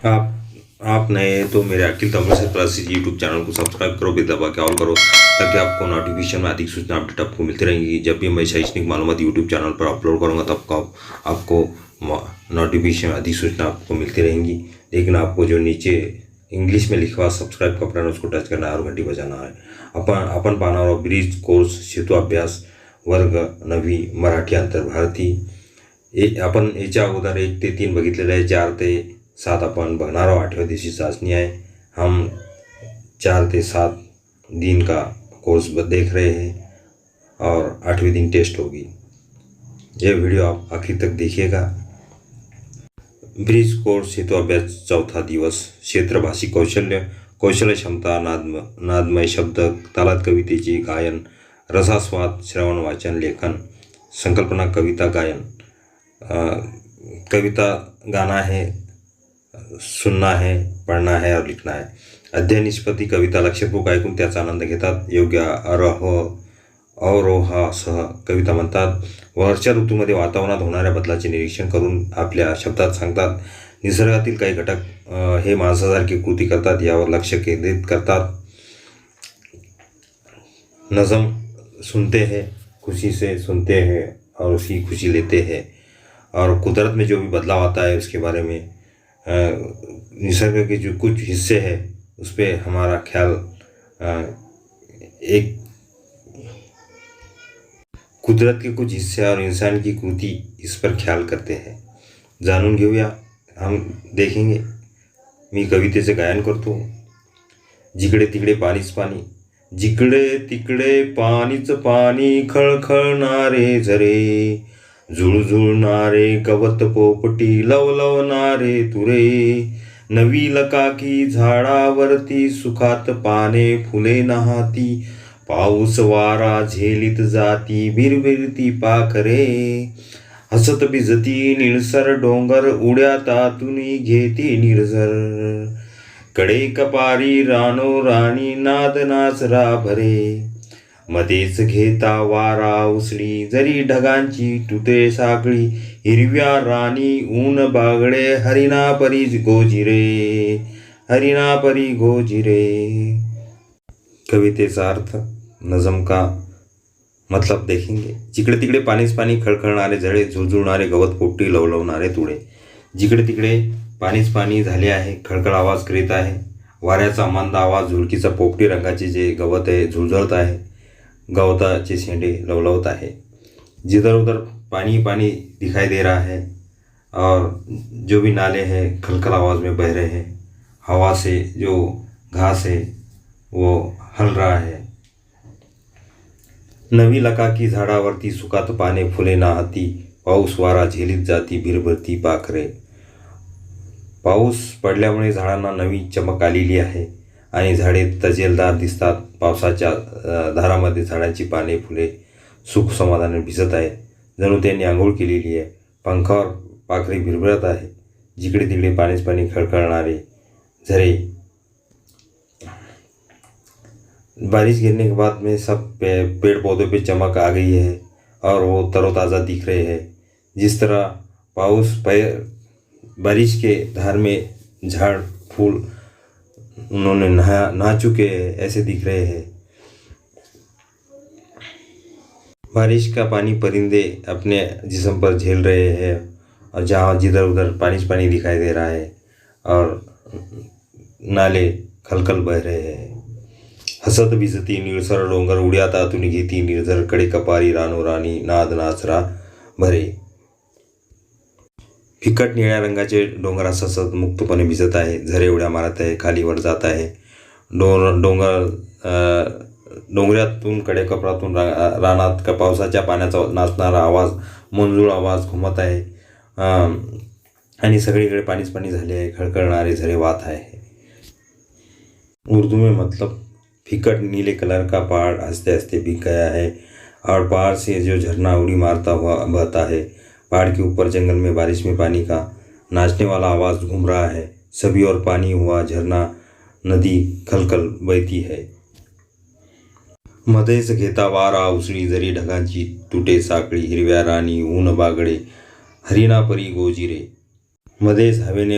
आप नए हैं तो मेरे अखिल तमिल क्लासेस यूट्यूब चैनल को सब्सक्राइब करो, बेल दबा के ऑल करो, ताकि आपको नोटिफिकेशन में अधिक सूचना अपडेट आपको मिलती रहेंगी। जब भी मैं शैक्षणिक मालूमात यूट्यूब चैनल पर अपलोड करूँगा तब आपको नोटिफिकेशन में अधिक सूचना आपको मिलती रहेंगी। लेकिन आपको जो नीचे इंग्लिश में लिखा हुआ सब्सक्राइब का बटन है उसको टच करना है और घंटी बजाना है। आपण पाहणार ब्रिज कोर्स सेतू अभ्यास वर्ग 9वी मराठी अंतर्भारती। आपण याच्या अगोदर 1 ते 3 बघितलेलं आहे। 4 ते 7 अपन बघणार आहोत। 8वें दिवशी चाचनी है। हम 4 से 7 दिन का कोर्स देख रहे हैं और 8वें दिन टेस्ट होगी। यह वीडियो आप आखिर तक देखिएगा। ब्रिज कोर्स हेतु अभ्यास चौथा दिवस। क्षेत्रभाषी कौशल्य, कौशल्य क्षमता, नादमय शब्द, तालात कवितेचे गायन, रसास्वाद, श्रवण, वाचन, लेखन, संकल्पना, कविता गायन। कविता गाना है, सुनना है, पढ़ना है और लिखना है। अध्ययन निष्पत्ती, कविता लक्षपूर्वक ऐकून त्याचा आनंद घेतात, योग्य अवरोहासह कविता म्हणतात। वरच्या ऋतूमध्ये वातावरणात होणाऱ्या बदलाचे निरीक्षण करून आपल्या शब्दात सांगतात। निसर्गातील काही घटक हे माणसासारखी कृती करतात यावर लक्ष केंद्रित करतात। नज़म सुनते हैं, खुशी से सुनते हैं और उसकी खुशी लेते हैं, और कुदरत में जो भी बदलाव आता है उसके बारे में, निसर्ग के जो कुछ हिस्से हैं उस पर हमारा ख्याल, एक कुदरत के कुछ हिस्से और इंसान की कृति, इस पर ख्याल करते हैं। जाणून घेऊया, हम देखेंगे। मी कवितेचे गायन करतो। जिकडे तिकडे पाणीच पाणी, जिकडे तिकडे पाणीच पाणी, खळखळणारे झरे, झुळझुळणारे गवत पोपटी, लवलवणारे तुरे, नवी लकाकी झाडावरती, सुखात पाने फुले नहाती, पाऊस वारा झेलीत जाती, भिरभिरती पाखरे, हसत भिजती निळसर डोंगर, उड्या तातुनी घेती निर्झर, कडे कपारी रानो राणी, नाद नाचरा भरे, मध्येच घेता वारा उसळी, जरी ढगांची तुटे साखळी, हिरव्या राणी ऊन बागडे, हरिणा परी गोजिरे, हरिणा परी गोजिरे। कवितेचा अर्थ, नज़म का मतलब देखेंगे। जिकडे तिकडे पाणीच पाणी, खळखळणारे झरे, झुळझुळणारे गवत पोपटी, लवलवणारे तुळे। जिकडे तिकडे पाणीच पाणी झाले आहे, खळखळ आवाज करीत आहे, वाऱ्याचा मंद आवाज, झुळकीचा पोपटी रंगाचे जे गवत आहे झुळझुळत आहे, गवताचे शेंडे लवलवत आहे। जिधर उधर पानी पानी दिखाई दे रहा है और जो भी नाले हैं खलखल आवाज़ में बह रहे हैं। हवा से जो घास है वो हल रहा है। नवी लकाकी झाडावरती, सुखात पाने फुले नाहती, पाऊस वारा झेलीत जाती, भिरभरती पाखरे। पाऊस पडल्यामुळे झाडांना नवी चमक आलेली आहे आणि झाडे तजेलदार दिसतात। पावसाच्या धारामध्ये झाडांची पाने फुले सुख समाधानाने भिजत आहेत, जणू त्यांनी आंघोळ केलेली आहे। पंखावर पाखरे भिरभिरत आहे। जिकडे तिकडे पाणीच पाणी, खळखळणारे झरे। बारिश गिरने के बाद में सब पेड़ पौधों पे चमक आ गई है और वो तरोताज़ा दिख रहे हैं। जिस तरह बारिश के धार में झाड़ फूल उन्होंने नहा चुके हैं, ऐसे दिख रहे हैं। बारिश का पानी परिंदे अपने जिस्म पर झेल रहे हैं और जहाँ जिधर उधर पानी पानी दिखाई दे रहा है और नाले खलखल बह रहे हैं। हसत भिजती निळसर डोंगर, उड्या तातून घेती निर्झर, कडे कपारी रानो राणी, नाद नाचरा भरे। फिकट निळ्या रंगाचे डोंगर हसत मुक्तपणे भिजत आहे, झरे उड्या मारत आहे, खाली वर जात आहे। डोंगरातून कडेकपारातून रानात का पावसाच्या पाण्याचा नाचणारा आवाज, मंजूळ आवाज घुमत आहे आणि सगळीकडे पाणीच पाणी झाले आहे, खळखळणारे झरे वाहत आहे। उर्दू में मतलब, फिकट नीले कलर का पहाड़ हंसते हंसते भीग गया है और पहाड़ से जो झरना उड़ी मारता हुआ बहता है। पहाड़ के ऊपर जंगल में बारिश में पानी का नाचने वाला आवाज़ घूम रहा है। सभी और पानी हुआ झरना, नदी खलखल बहती है। मध्येच घेता वारा उसळी, जरी ढगांची तुटे साखळी, हिरव्या राणी ऊन बागडे, हरिणा परी गोजिरे। मध्येच हवेने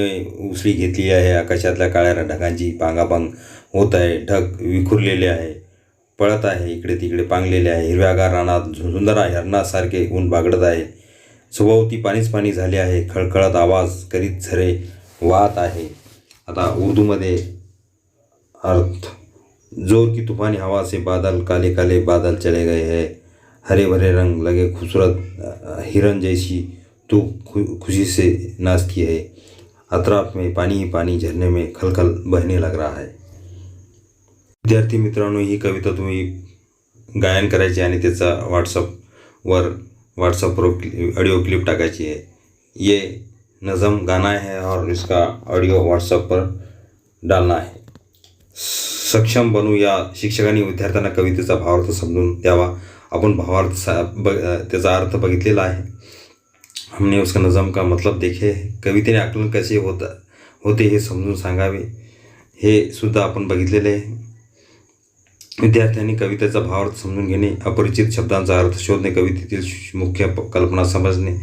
उसळी घेतली आहे. आकाशातल्या काळ्या ढगांची पांगापांग होत आहे. ढग विखुरलेले आहे, पळत आहे, इकडे तिकडे पांगलेले आहे. हिरव्यागार रानात झुंजरा हरणासारखे ऊन बागडत आहे. सभोवती पाणीच पाणी झाले आहे. खळखळत आवाज करीत झरे वाहत आहे. आता उर्दूमध्ये अर्थ: जोर की तूफानी हवा से बादल काले काले बादल चले गए हैं. हरे भरे रंग लगे खूबसूरत हिरन जैसी तू खुशी से नाचती है. अतराफ में पानी ही पानी झरने में खलखल बहने लग रहा है. विद्यार्थी मित्रांनो, ही कविता तुम्ही गायन करायची आणि त्याचा व्हाट्सअपवर ऑडियो क्लिप टाकायची है. ये नज़म गाना है और इसका ऑडियो व्हाट्सअप पर डालना है. सक्षम बनू या शिक्षकांनी विद्यार्थ्यांना कवितेचा भावार्थ समजून द्यावा. आपण भावार्थ त्याचा अर्थ बघितलेला आहे. हमने उसका नज़म का मतलब देखे. कवितेने आकलन कसे होते हे समजून सांगावे हे सुद्धा आपण बघितलेले आहे. विद्यार्थ्यांनी कवितेचा भावार्थ समजून घेणे, अपरिचित शब्दांचा अर्थ शोधणे, कवितेतील मुख्य कल्पना समजणे,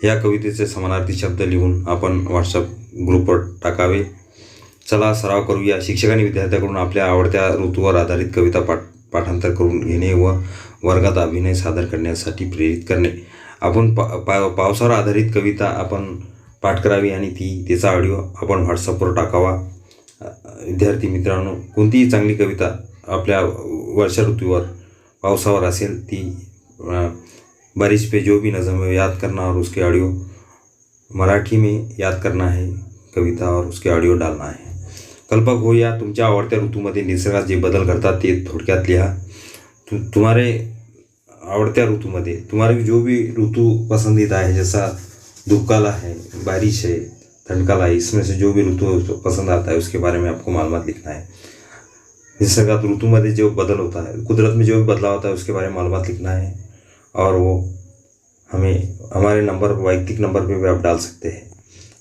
या कवितेचे समानार्थी शब्द लिहून आपण व्हॉट्सअप ग्रुपवर टाकावे. चला सराव करूया. शिक्षकांनी विद्यार्थ्यांकडून आपल्या आवडत्या ऋतूवर आधारित कविता पाठांतर करून घेणे व वर्गात अभिनय सादर करण्यासाठी प्रेरित करणे. आपण पावसावर आधारित कविता आपण पाठ करावी आणि त्याचा ऑडिओ आपण व्हॉट्सअपवर टाकावा. विद्यार्थी मित्रांनो, कोणतीही चांगली कविता आपल्या वर्षा ऋतूवर पावसावर असेल ती बारिश पे जो भी नज़म है याद करना और उसके ऑडियो मराठी में याद करना है कविता और उसके ऑडिओ डालना है. कल्पक हो या तुमच्या आवडत्या ऋतूमध्ये निसर्गात जे बदल घडतात ते थोडक्यात लिहा. तुम्हारे आवडत्या ऋतूमध्ये तुम्हारे जो भी ऋतु पसंदीदा है, जैसा धूप काला है, बारिश है, ठंड काला है, इसमें से जो भी ऋतु पसंद आता है उसके बारे में आपको मालूमात लिखना है. निसर्गात ऋतुमध्ये जो बदल होता है, कुदरत में जो भी बदलाव होता है उसके बारे में मालूमात लिखना है और वो हमें हमारे नंबर वैयक्तिक नंबर पे भी आप डाल सकते हैं.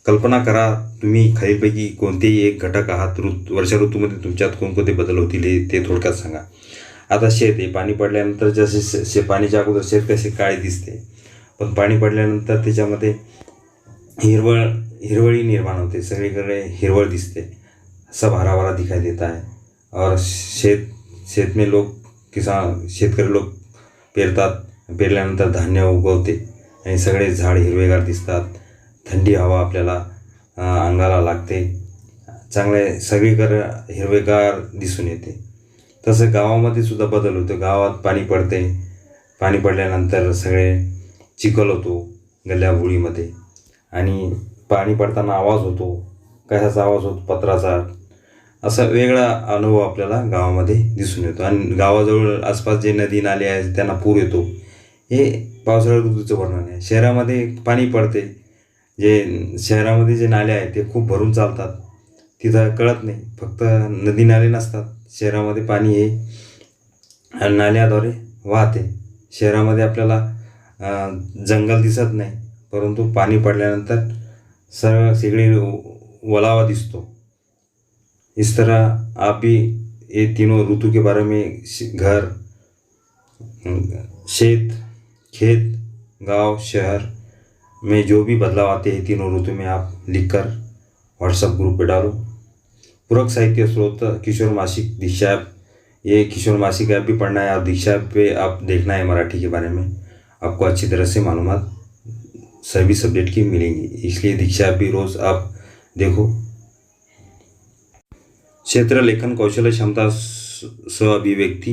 कल्पना करा तुम्ही खालीलपैकी कोणतेही एक घटक आहात. वर्षा ऋतूमध्ये तुमच्यात कोणकोणते बदल होतील ते थोडक्यात सांगा. आता शेत आहे. पाणी पडल्यानंतर जसे पाणीच्या अगोदर शेत कसे काळे दिसते, पण पाणी पडल्यानंतर त्याच्यामध्ये हिरवळी निर्माण होते. सगळीकडे हिरवळ दिसते. सब हरा भरा दिखाई देता है. और शेत में शेतकरी लोक पेरतात. पेरल्यानंतर धान्य उगवते आणि सगळे झाड हिरवेगार दिसतात. थंडी हवा आपल्याला अंगाला लागते. चांगले सगळीकडे हिरवेगार दिसून येते. तसं गावामध्ये सुद्धा बदल होतो. गावात पाणी पडते. पाणी पडल्यानंतर सगळे चिखल होतो गल्ल्याभोळीमध्ये आणि पाणी पडताना आवाज होतो. कशाचा आवाज होतो? पत्राचा. असा वेगळा अनुभव आपल्याला गावामध्ये दिसून येतो. आणि गावाजवळ आसपास जे नदी नाले आहेत त्यांना पूर येतो. हे पावसाळ्या ऋतूचं वर्णन आहे. शहरामध्ये पाणी पडते. शहरामध्ये जे नाले आहेत ते खूप भरून चालतात. तिथं कळत नाही. फक्त नदी नाले नसतात. शहरामध्ये पाणी हे नाल्याद्वारे वाहते. शहरामध्ये आपल्याला जंगल दिसत नाही, परंतु पाणी पडल्यानंतर सगळे ओलावा दिसतो. इस तरह आप भी ये तीनों ऋतु के बारे में घर, शेत, खेत, गांव, शहर में जो भी बदलाव आते हैं तीनों ऋतु में आप लिखकर व्हाट्सएप ग्रुप पे डालो. पूरक साहित्य स्रोत किशोर मासिक दीक्षा ऐप. ये किशोर मासिक ऐप भी पढ़ना है और दीक्षा ऐप पे आप देखना है मराठी के बारे में. आपको अच्छी तरह से मालूमात सभी सब्जेक्ट की मिलेंगी. इसलिए दीक्षा ऐप भी रोज़ आप देखो. क्षेत्र लेखन कौशल्य क्षमता स्व अभिव्यक्ति,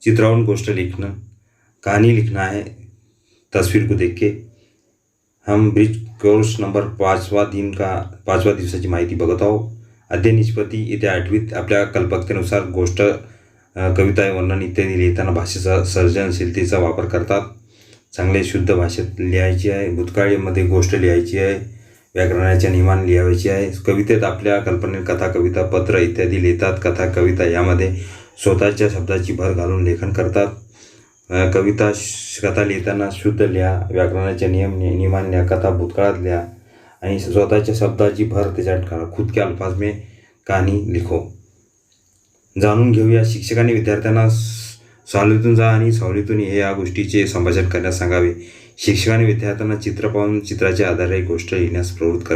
चित्रावण गोष्ट लिखना, कहानी लिखना है तस्वीर को देख के. हम ब्रिज कोर्स नंबर 5व्या दिवसाची माहिती बघत आहोत. अध्ययन निष्पत्ती येत्या 8वीत आपल्या कल्पकतेनुसार गोष्ट, कविता, वर्णन इत्यादी लिहिताना भाषेचा सर्जनशीलतेचा वापर करतात. चांगले शुद्ध भाषेत लिहायची आहे. भूतकाळामध्ये गोष्ट लिहायची आहे. व्याकरणाच्या नियमाने लिहायची आहे. कवितेत आपल्या कल्पने कथा, कविता, पत्र इत्यादी लिहितात. कथा, कविता यामध्ये स्वतःच्या शब्दाची भर घालून लेखन करतात. कथा लिहिताना शुद्ध लिहा. व्याकरणाचे नियमाने लिहा. कथा भूतकाळात लिहा आणि स्वतःच्या शब्दाची भर त्याच्यात करा. खुद के अल्फाज में कहाणी लिखो. जाणून घेऊया. शिक्षकांनी विद्यार्थ्यांना सावलीतून जा आणि सावलीतून हे या गोष्टीचे संभाषण करण्यास सांगावे. शिक्षकांनी विद्यार्थ्यांना चित्र पाहून चित्राच्या आधारे गोष्ट लिहिण्यास प्रवृत्त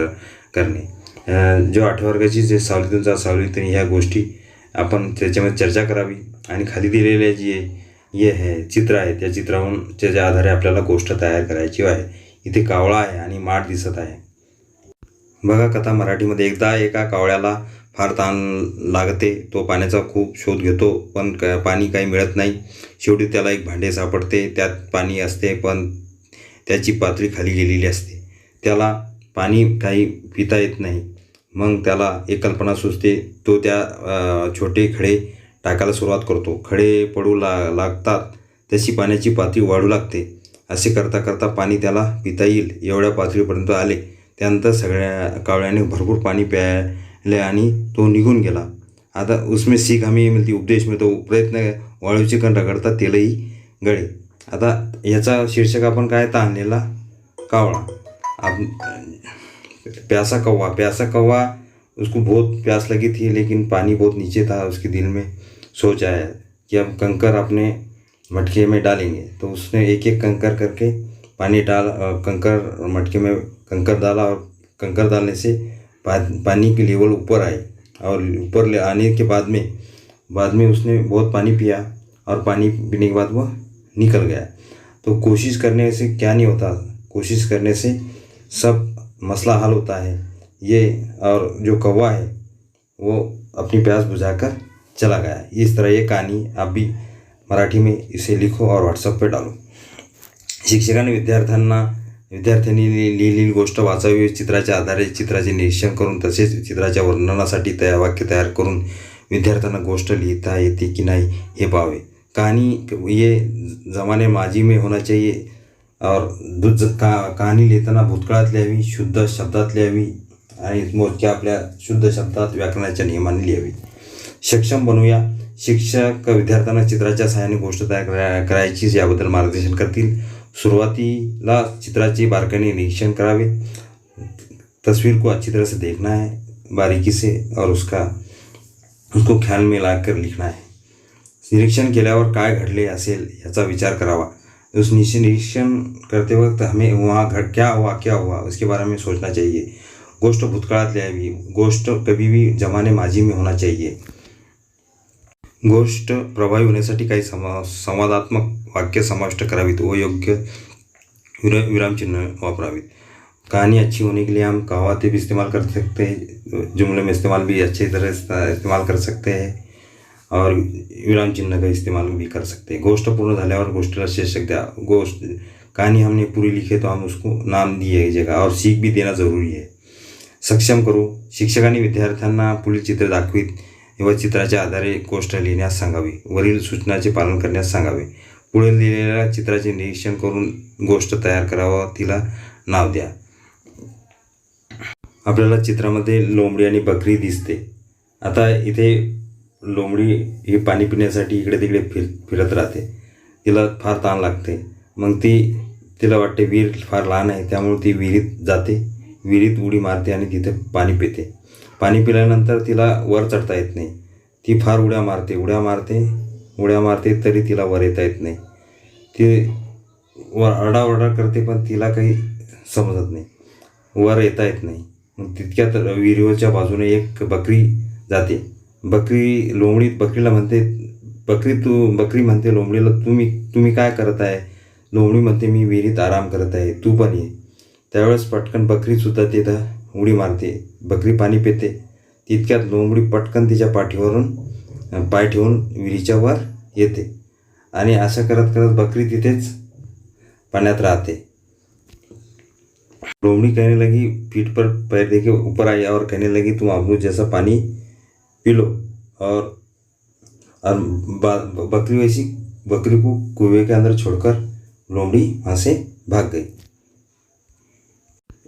करणे. जो 8व्या वर्गाची जे सावलीतून सावलीतून ह्या गोष्टी आपण त्याच्यामध्ये चर्चा करावी आणि खाली दिलेले जे हे चित्र आहे त्या चित्रावरून त्याच्या आधारे आपल्याला गोष्ट तयार करायची आहे. इथे कावळा आहे आणि माठ दिसत आहे. बघा कथा मराठीमध्ये. एकदा एका कावळ्याला फार ताण लागते. तो पाण्याचा खूप शोध घेतो पण पाणी काही मिळत नाही. शेवटी त्याला एक भांडे सापडते. त्यात पाणी असते पण त्याची पातळी खाली गेलेली असते. त्याला पाणी काही पिता येत नाही. मग त्याला एक कल्पना सुचते. तो त्या छोटे खडे टाकायला सुरुवात करतो. खडे पडू लागतात तशी पाण्याची पातळी वाढू लागते. असे करता करता पाणी त्याला पिता येईल एवढ्या पातळीपर्यंत आले. त्यानंतर सगळ्या कावळ्याने भरपूर पाणी प्यायले आणि तो निघून गेला. आता उसमें सीख हमें मिळते, उपदेश मिळतो. प्रयत्न वाळूचे कण रगडतात तेलही गळे. आता याचा शीर्षक आपण काय ताणलेला कावळा. प्यासा कौवा उसको बहुत प्यास लगी थी लेकिन पानी बहुत नीचे था. उसके दिल में सोच आया कि अब कंकर अपने मटके में डालेंगे. तो उसने एक एक कंकर करके पानी कंकर मटके में कंकर डाला और कंकर डालने से पानी की लेवल ऊपर आई और ऊपर ले आने के बाद में उसने बहुत पानी पिया और पानी पीने के बाद वह निकल गया. तो कोशिश करने से क्या नहीं होता, कोशिश करने से सब मसला हल होता है. ये और जो कौवा है वो अपनी प्यास बुझाकर चला गया. इस तरह ये कहानी आप भी मराठी में इसे लिखो और व्हॉट्सअप पे डालो. शिक्षकांनी विद्यार्थ्यांनी लिहिलेली गोष्ट वाचावी. चित्राच्या आधारे चित्राचे निरीक्षण करून तसेच चित्राच्या वर्णनासाठी वाक्य तयार करून विद्यार्थ्यांना गोष्ट लिहिता येते की नाही हे पाहावे. कहानी ये जमाने माजी में होना चाहिए और कहाणी लिहिताना भूतकाळात लिहावी, शुद्ध शब्दात लिहावी आणि मोजक्या आपल्या शुद्ध शब्दात व्याकरणाच्या नियमाने लिहावी. सक्षम बनवूया. शिक्षक विद्यार्थ्यांना चित्राच्या सहाय्याने गोष्ट तयार करायची याबद्दल मार्गदर्शन करतील. सुरुवातीला चित्राचे बारकाईने निरीक्षण करावे. तस्वीर को अच्छी तरह से देखना है बारीकी से और उसको ख्याल में लाकर लिखना है. निरीक्षण केल्यावर काय घडले असेल याचा विचार करावा. उस निरीक्षण करते वक्त हमें वहाँ क्या हुआ उसके बारे में सोचना चाहिए. गोष्ट भूतकाळात लिहावी. गोष्ट कभी भी जमाने माजी में होना चाहिए. गोष्ट प्रभावी होण्यासाठी काही संवादात्मक वाक्य समाविष्ट करावीत व योग्य विरामचिन्ह वापरावीत. कहानी अच्छी होने के लिए हम कहावतें भी इस्तेमाल कर सकते हैं. जुमले में इस्तेमाल भी अच्छी तरह इस्तेमाल कर सकते हैं और विराम चिन्ह का इस्तेमाल भी कर सकते हैं. गोष्ट पूर्ण झाल्यावर गोष्टीला शीर्षक द्या. कहानी हमने पूरी लिखी तो हम उसको नाम दीजिएगा और सीख भी देना ज़रूरी है. सक्षम करू. शिक्षकांनी विद्यार्थ्यांना पुढील चित्र दाखवीत व चित्राच्या आधारे गोष्ट लिहिण्यास सांगावी. वरील सूचनाचे पालन करण्यास सांगावे. पुढे दिलेल्या चित्राचे निरीक्षण करून गोष्ट तयार करावा. तिला नाव द्या. आपल्याला चित्रामध्ये लोंबडी आणि बकरी दिसते. आता इथे लोंबडी ही पाणी पिण्यासाठी इकडे तिकडे फिरत राहते. तिला फार ताण लागते. मग तिला वाटते विहीर फार लहान आहे त्यामुळे ती विहिरीत जाते. विहिरीत उडी मारते आणि तिथे पाणी पिते. पाणी पिल्यानंतर तिला वर चढता येत नाही. ती फार उड्या मारते तरी तिला वर येता येत नाही. ती वर आरडाओरडा करते पण तिला काही समजत नाही, वर येता येत नाही. मग तितक्यात विहिरीवरच्या बाजूने एक बकरी जाते. बकरीला म्हणते, बकरी म्हणते लोंबडीला, तुम्ही काय करत आहे? लोंबडी म्हणते, मी विहिरीत आराम करत आहे, तू पण ये. त्यावेळेस पटकन बकरीसुद्धा तिथं उडी मारते. बकरी पाणी पिते. तितक्यात लोंबडी पटकन तिच्या पाठीवरून पाय ठेवून विहिरीच्या वर येते आणि असं करत करत बकरी तिथेच पाण्यात राहते. लोमड़ी कहने लगी, पीठ पर पैर देके ऊपर आई और कहने लगी, तुम अमरूद जैसा पानी पी लो. और बकरी को कुएं के अंदर छोड़कर लोमड़ी वहाँ से भाग गई.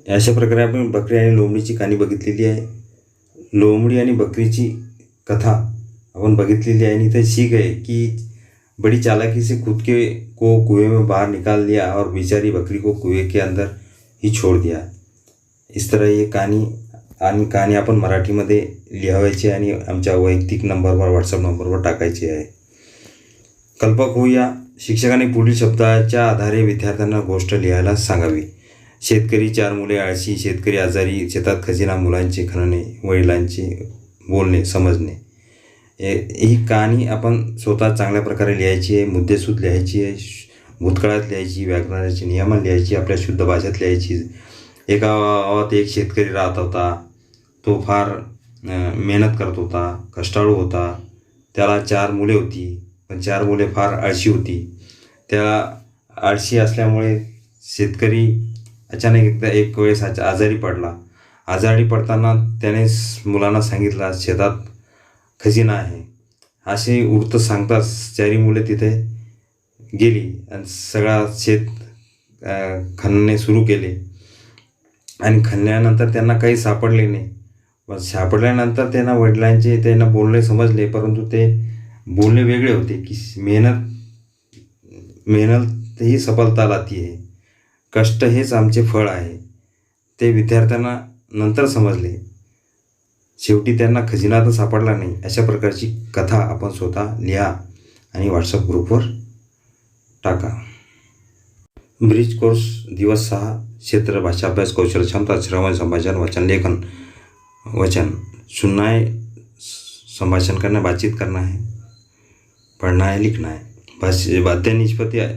अशा प्रकारे आपण बकरी आणि लोमडीची कहाणी बघितलेली आहे. लोमडी आणि बकरीची कथा अपन बघितलेली आहे. आणि इथे सीख है कि बड़ी चालाकी से खुद को कुएं में बाहर निकाल दिया और बेचारी बकरी को कुएं के अंदर ही छोड़ दिया. इस तरह ये कहाणी आपण मराठीमध्ये लिहावायची आणि आमच्या वैयक्तिक नंबरवर व्हॉट्सअप नंबरवर टाकायची आहे. कल्पक होऊया. शिक्षकाने पुढील शब्दाच्या आधारे विद्यार्थ्यांना गोष्ट लिहायला सांगावी. शेतकरी 4 मुले आळशी, शेतकरी आजारी, शेतात खजिना, मुलांचे खणणे, वडिलांचे बोलणे समजणे. ही कहाणी आपण स्वतः चांगल्या प्रकारे लिहायची आहे, मुद्देसूद लिहायची आहे, भूतकाळात लिहायची, व्याकरणाची नियमन लिहायची, आपल्या शुद्ध भाषेत लिहायची. एका गावात एक शेतकरी राहत होता. तो फार मेहनत करत होता, कष्टाळू होता. त्याला 4 मुले होती, पण 4 मुले फार आळशी होती. त्याला आळशी असल्यामुळे शेतकरी अचानक एक वेळेस आजारी पडला. आजारी पडताना त्याने मुलांना सांगितलं शेतात खजिना आहे. असे उरतं सांगताच 4 मुले तिथे गेली आणि सगळा शेत खणणे सुरू केले. आणि खणल्यानंतर त्यांना काही सापडले नाही. सापडल्यानंतर त्यांना त्यांना बोलणे समजले, परंतु ते बोलणे वेगळे होते की मेहनत ही सफलता लाती है, कष्ट हेच आमचे फळ आहे. ते विद्यार्थ्यांना नंतर समजले. शेवटी त्यांना खजिना तर सापडला नाही. अशा प्रकारची कथा आपण स्वतः लिहा आणि व्हॉट्सअप ग्रुपवर टाका. ब्रिज कोर्स दिवस 6. क्षेत्र भाषा अभ्यास, कौशल क्षमता, श्रवण, संभाषण, वचन लेखन. वचन सुनना है, संभाषण करना है, बातचीत करना है, पढ़ना है, लिखना है. वाद्य निष्पत्ती आहे.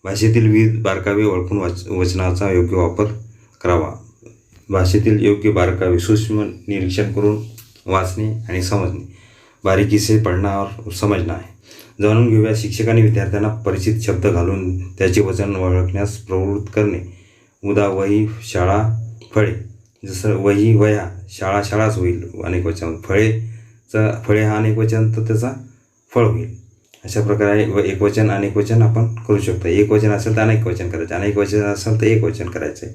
भाषेतील विविध बारकावे ओळखून वचनाचा योग्य वापर करावा. भाषेतील योग्य बारकावे सूक्ष्म निरीक्षण करून वाचणे आणि समजणे. बारीकीसे पढ़ना और समजना आहे. जाणून घेऊया. शिक्षकांनी विद्यार्थ्यांना परिचित शब्द घालून त्याचे वचन ओळखण्यास प्रवृत्त करणे. उदा वही, शाळा, फळे. जसं वही वह्या, शाळा शाळाच होईल अनेक वचन. फळे हा अनेक वचन तर त्याचा फळ होईल. अशा प्रकारे एकवचन अनेक वचन आपण करू शकतो. एक वचन असेल तर अनेक वचन करायचे, अनेक वचन असेल तर एक वचन करायचं आहे.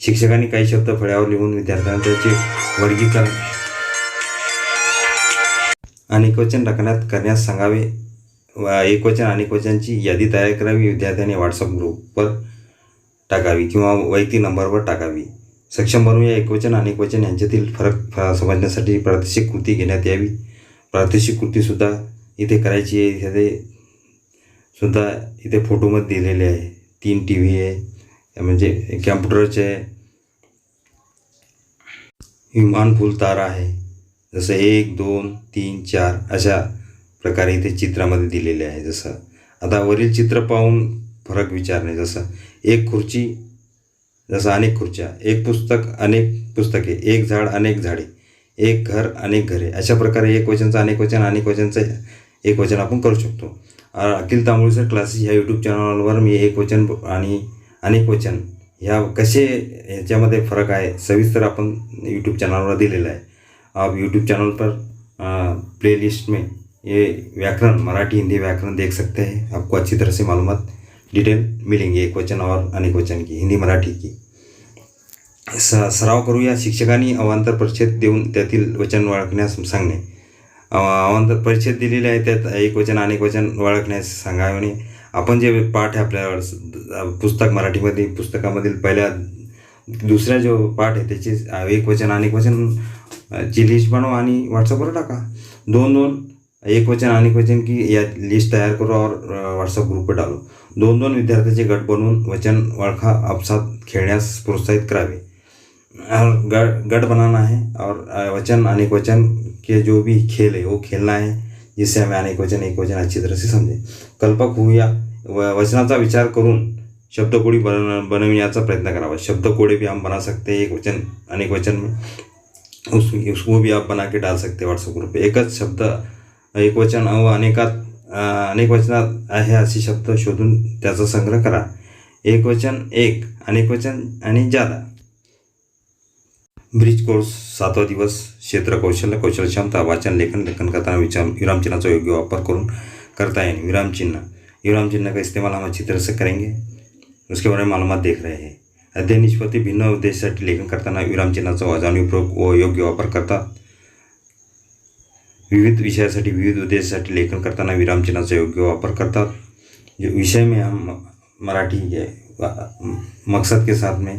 शिक्षकांनी काही शब्द फळ्यावर लिहून विद्यार्थ्यांना त्याचे वर्गीकरण अनेक वचन करण्यास सांगावे. एकवचन अनेक वचनची यादी तयार करावी. विद्यार्थ्यांनी व्हॉट्सअप ग्रुपवर टाकावी किंवा वैयक्तिक नंबरवर टाकावी. सक्षम बनवूया. एकवचन अनेक वचन यांच्यातील फरक समजण्यासाठी प्रात्यक्षिक कृती घेण्यात यावी. प्रात्यक्षिक कृतीसुद्धा इथे करायची आहे. इथे फोटोमध्ये दिलेले आहे. 3 TV आहे, म्हणजे कॅम्प्युटरचे आहे. विमान, फुल, तारा आहे. जसं 1, 2, 3, 4 अशा प्रकारे इथे चित्रामध्ये दिलेले आहे. जसं आता वरील चित्र पाहून फरक विचारणे. जसं एक खुर्ची, जसं अनेक खुर्च्या. एक पुस्तक, अनेक पुस्तके. एक झाड, अनेक झाडे. एक घर, अनेक घरे. अशा प्रकारे एक वचनचं अनेक वचन, अनेक वचनचं एक वचन आपण करू शकतो. अखिल तांबोळी सर क्लासेस ह्या यूट्यूब चॅनलवर मी एक वचन आणि अनेक वचन ह्या ह्याच्यामध्ये फरक आहे सविस्तर आपण यूट्यूब चैनल दिलेला है. आप यूट्यूब चैनल पर प्लेलिस्ट में ये व्याकरण, मराठी हिंदी व्याकरण देख सकते हैं. आपको अच्छी तरह से मालूमात डिटेल मिलेंगे एक वचन और अनेक वचन की, हिंदी मराठी की. सराव करूया. शिक्षकांनी अवांतर परिच्छेद देऊन त्यातील वचन ओळखण्यास सांगणे. अवांतर परिच्छेद दिलेले आहे, त्यात एक वचन अनेक वचन ओळखण्यास सांगावे. आपण जे पाठ आहे आपल्या पुस्तक मराठीमध्ये पुस्तकामधील पहिल्या दुसऱ्या जो पाठ आहे त्याचे एक वचन अनेक वचन ची लिस्ट बनवा आणि व्हॉट्सअपवर टाका. 2-2 एक वचन अनेक वचन की या लिस्ट तैयार करो और व्हाट्सअप ग्रुप पर डालो. 2-2 विद्यार्थ्यांचे गट बनवून वचन ओळखा आपसात खेळण्यास प्रोत्साहित करावे. गट बनाना है और वचन अनेक वचन के जो भी खेल है वो खेलना है, जिससे हमें अनेक वचन एक वचन अच्छी तरह से समझे. कल्पक होऊया. वचनाचा विचार करून शब्दकोडी बनविण्याचा प्रयत्न करावा. शब्दकोडी भी हम बना सकते हैं एक वचन अनेक वचन में, उसको भी आप बना के डाल सकते हैं व्हाट्सएप ग्रुप पे. एकच शब्द एक वचन अनेक वचनात आहे असे शब्द शोधून त्याचा संग्रह करा. एक वचन एक, अनेक वचन आणि ज्यादा. ब्रिज कोर्स 7वा दिवस. क्षेत्र कौशल्य, कौशल क्षमता, वाचन लेखन करताना विरामचिन्हाचा योग्य वापर करून करता है. विराम चिन्ह का इस्तेमाल हम अच्छी तरह से करेंगे, उसके बारे में मालूमात देख रहे हैं. अध्ययन निष्पत्ती भिन्न उद्देशासाठी लेखन करताना विराम चिन्हाचा जाणीवपूर्वक व योग्य वापर करतात. विविध विषयासाठी विविध उद्देशासाठी लेखन करताना विराम चिन्हाचा योग्य वापर करतात. विषय में हम मराठी मकसद के साथ में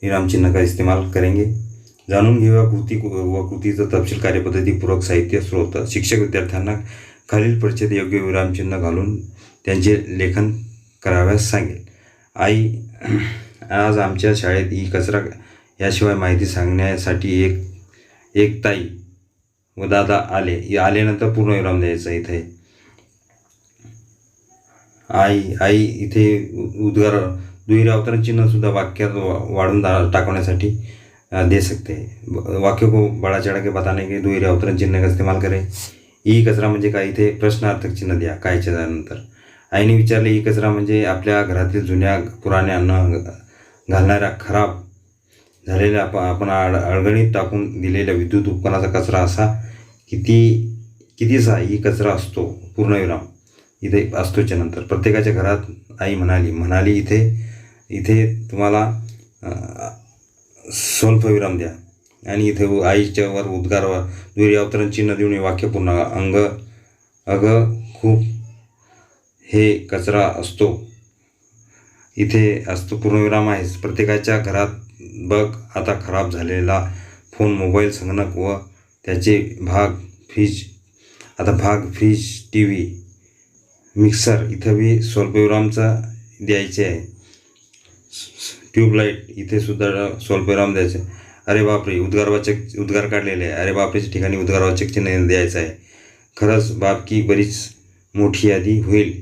विराम चिन्ह का इस्तेमाल करेंगे. जाणून घेऊया कृती व कृतीचं तपशील, कार्यपद्धतीपूर्वक साहित्य स्रोत. शिक्षक विद्यार्थ्यांना खालील परिच्छेद योग्य विरामचिन्ह घालून त्यांचे लेखन कराव्यास सांगेल. आज आमच्या शाळेत ई कचरा याशिवाय माहिती सांगण्यासाठी एक ताई व दादा आल्यानंतर पूर्णविराम द्यायचा इथे. आई इथे उद्गार दुहेरी अवतरण चिन्ह सुद्धा वाक्यात वाढून टाकण्यासाठी दे सकते हैं. वाक्य को बड़ा चढ़ा के बताने के दुहेरी अवतरण चिन्ह का इस्तेमाल करें. ई कचरा म्हणजे काय, इथे प्रश्नार्थक चिन्ह द्या कायच्या नंतर. आईने विचारले, ई कचरा म्हणजे आपल्या घरातील जुन्या पुराणे अन्न घालणाऱ्या खराब झालेल्या आपण अडगणीत टाकून दिलेल्या विद्युत उपकरणाचा कचरा असा कितीसा ई कचरा असतो पूर्णविराम इथे असतोच्या नंतर. प्रत्येकाच्या घरात आई म्हणाली इथे तुम्हाला स्वल्पविराम द्या. आणि इथे आईच्या वर उद्गारावर दुहेरी अवतरण चिन्ह देऊन हे वाक्य पूर्ण. खूप हे कचरा असतो इथे असतो पूर्णविराम आहे. प्रत्येकाच्या घरात बघ आता खराब झालेला फोन, मोबाईल, संगणक व त्याचे भाग, फ्रीज, टी व्ही, मिक्सर इथं बी स्वल्पविरामचा द्यायचे आहे. ट्यूबलाईट इथे सुद्धा स्वल्पविराम द्यायचे. अरे बापरे, उद्गार काढलेले आहे. अरे बापरेच्या ठिकाणी उद्गारवाचक चिन्ह द्यायचं आहे. खरंच बाप की बरीच मोठी यादी होईल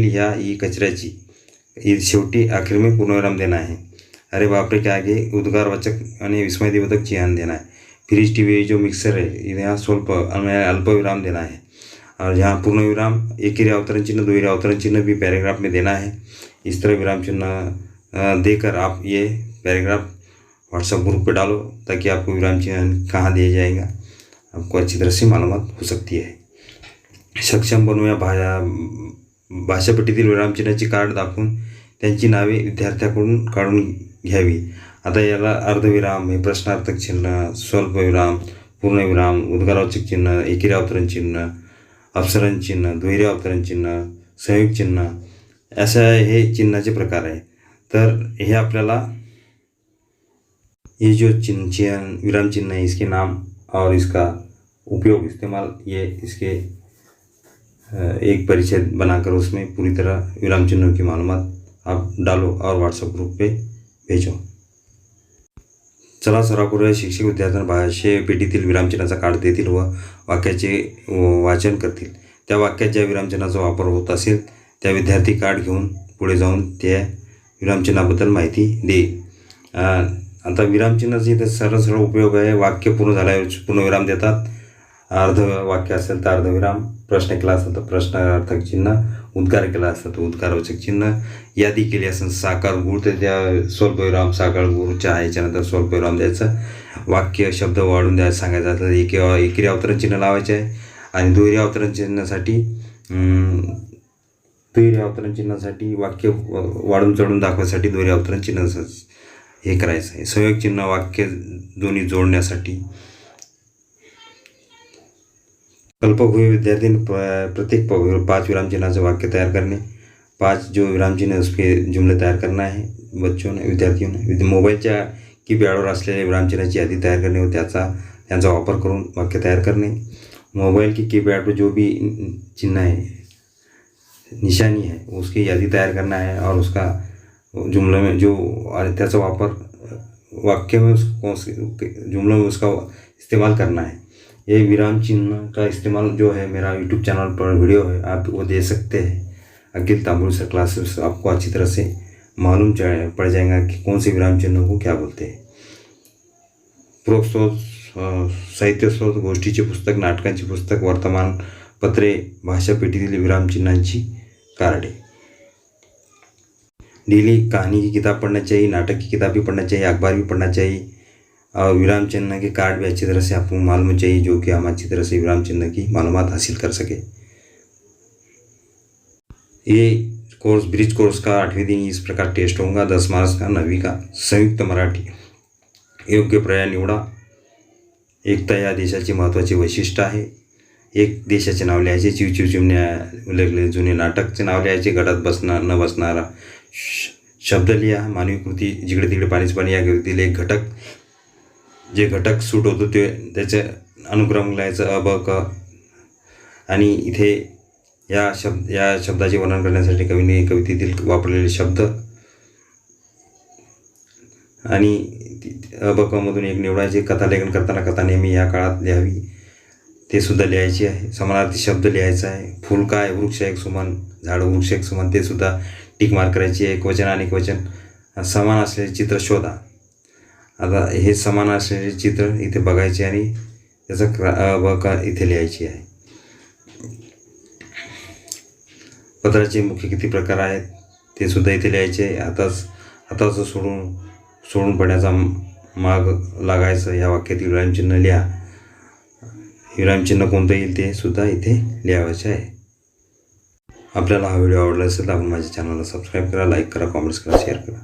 ह्या ई कचऱ्याची. शेवटी आखिर में पूर्णविराम देना है. अरे बापरे के आगे उद्गारवाचक आणि विस्मयदिवर्धक चिन्ह देना है. फ्रिज, टीवी, जो मिक्सर है यहाँ अल्पविराम देना है. और यहाँ पूर्णविराम एकेरी अवतरण चिन्ह, दुहेरी अवतरण चिन्ह भी पैराग्राफ में देना है. इस तरह विराम चिन्ह देकर आप ये पैराग्राफ व्हाट्सएप ग्रुप पे डालो ताकि आपको विराम चिन्ह कहाँ दिया जाएगा आपको अच्छी तरह से मालूमात हो सकती है. सक्षम बनवूया. भाषापट्टीतील विरामचिन्हाची कार्ड दाखवून त्यांची नावे विद्यार्थ्याकडून काढून घ्यावी. आता याला अर्धविराम, हे प्रश्नार्थक चिन्ह, स्वल्पविराम, पूर्णविराम, उद्गारवाचक चिन्ह, एकेरी अवतरण चिन्ह, अपसरण चिन्ह, दुहेरी अवतरण चिन्ह, संयुक्त चिन्ह, अशा हे चिन्हाचे प्रकार आहे. तर हे आपल्याला ये जो विराम चिन्ह है इसके नाम और इसका उपयोग इस्तेमाल, ये इसके एक परिचय बनाकर उसमें पूरी तरह विराम चिन्हों की मालूमात आप डालो और व्हाट्सएप ग्रुप पे भेजो. चला सराव करूया. शिक्षक विद्यार्थ्यांना भाषे पेटीतील विरामचिन्हाचा कार्ड देतील व वाक्याचे वाचन करतील. त्या वाक्यात ज्या विरामचिन्हाचा वापर होत असेल त्या विद्यार्थी कार्ड घेऊन पुढे जाऊन त्या विरामचिन्हाबद्दल माहिती देईल. आता विरामचिन्हाचा इथे सरळ उपयोग आहे. वाक्य पूर्ण झाल्यावर पूर्णविराम देतात. अर्ध वाक्य असेल तर अर्धविराम, प्रश्न केला असेल तर प्रश्नार्थक चिन्ह, उद्गार केला असेल तर उद्गारवाचक चिन्ह, यादी केली असेल साकार गुळ तर त्या स्वल्पविराम, साकार गुळ, चहा याच्यानंतर स्वल्पविराम द्यायचं. वाक्य शब्द वाढून द्यायचं सांगायचं असेल तर एकेरी अवतरण चिन्ह लावायचे आहे. आणि दुहेरी अवतरण चिन्हासाठी वाक्य वाढून चढून दाखवण्यासाठी दुहेरी अवतरण चिन्ह हे करायचं आहे. संयोग चिन्ह वाक्य दोन्ही जोडण्यासाठी. कल्पक हुए विद्यार्थी प्रत्येक 5 विराम चिन्हाचे वाक्य तैयार करने, 5 जो विराम चिन्ह उसके जुमले तैयार करना है बच्चों ने, विद्यार्थियों ने. मोबाईलच्या कीपॅडवर असलेल्या विराम चिन्हाची यादी तयार करणे व त्यांचा वापर करून वाक्य तयार करणे. मोबाइल की कीपैड पर जो भी चिन्ह है, निशानी है, उसकी यादी तैयार करना है और उसका जुमले में जो त्याचा वापर वाक्य में जुमलों में उसका इस्तेमाल करना है. ये विराम चिन्ह का इस्तेमाल जो है मेरा यूट्यूब चैनल पर वीडियो है, आप वो दे सकते हैं. अखिल तांबुल सर क्लासेस आपको अच्छी तरह से मालूम पड़ जाएगा कि कौन से विराम चिन्हों को क्या बोलते हैं. पूरक स्रोत, साहित्य स्रोत, गोष्टीचे पुस्तक, नाटकांची पुस्तक, वर्तमानपत्रे, भाषा पेटीतील विराम चिन्हांची कार्डे. डेली कहानी की किताब पढ़ना चाहिए, नाटक की किताब भी पढ़ना चाहिए, अखबार भी पढ़ना चाहिए और विराम चिन्ह के कार्ड भी अच्छी तरह से आपको मालूम चाहिए जो कि हम अच्छी तरह से विराम चिन्ह की मालूमात हासिल कर सके. ये कोर्स ब्रिज कोर्स का 8वें दिन इस प्रकार टेस्ट होगा. 10 मार्च का 9वीं का संयुक्त मराठी. योग्य पर्याय निवडा. एकता या देशाची महत्त्वाची वैशिष्ट्य आहे. एक देशाचे नाव लिहायचे. चिवचिव चिमण्या जुने नाटकचे नाव लिहायचे. गटात न बसणारा शब्द लिहा. मानवी कृती, जिकडे तिकडे पाणीच पाणी या कृतीतील एक घटक, जे घटक सूट होतो ते त्याचे अनुक्रम लिहायचं. अ ब क. आणि इथे या शब्दाचे वर्णन करण्यासाठी कवीने कवितेतील वापरलेले शब्द आणि अ ब क मधून एक निवडायचे. कथालेखन करताना कथा नेहमी या काळात लिहावी ते सुद्धा लिहायची आहे. समानार्थी शब्द लिहायचा आहे. फुल काय, वृक्ष एक सुमन, झाड वृक्ष एक सुमन ते सुद्धा टिक मार्क करायची आहे. एकवचन आणि एकवचन समान असलेले चित्र शोधा. आता हे समान असलेले चित्र इथे बघायचे आणि त्याचा ब क इथे लिहायची आहे. पत्राचे मुख्य किती प्रकार आहेत ते सुद्धा इथे लिहायचे. हाताचं सोडून पडण्याचा माग लागायचं ह्या वाक्यात विरामचिन्ह लिहा. विरामचिन्ह कोणतं येईल ते सुद्धा इथे लिहायचे आहे. आपल्याला हा व्हिडिओ आवडला असेल तर आपण माझ्या चॅनलला सबस्क्राईब करा, लाईक करा, कॉमेंट्स करा, शेअर करा.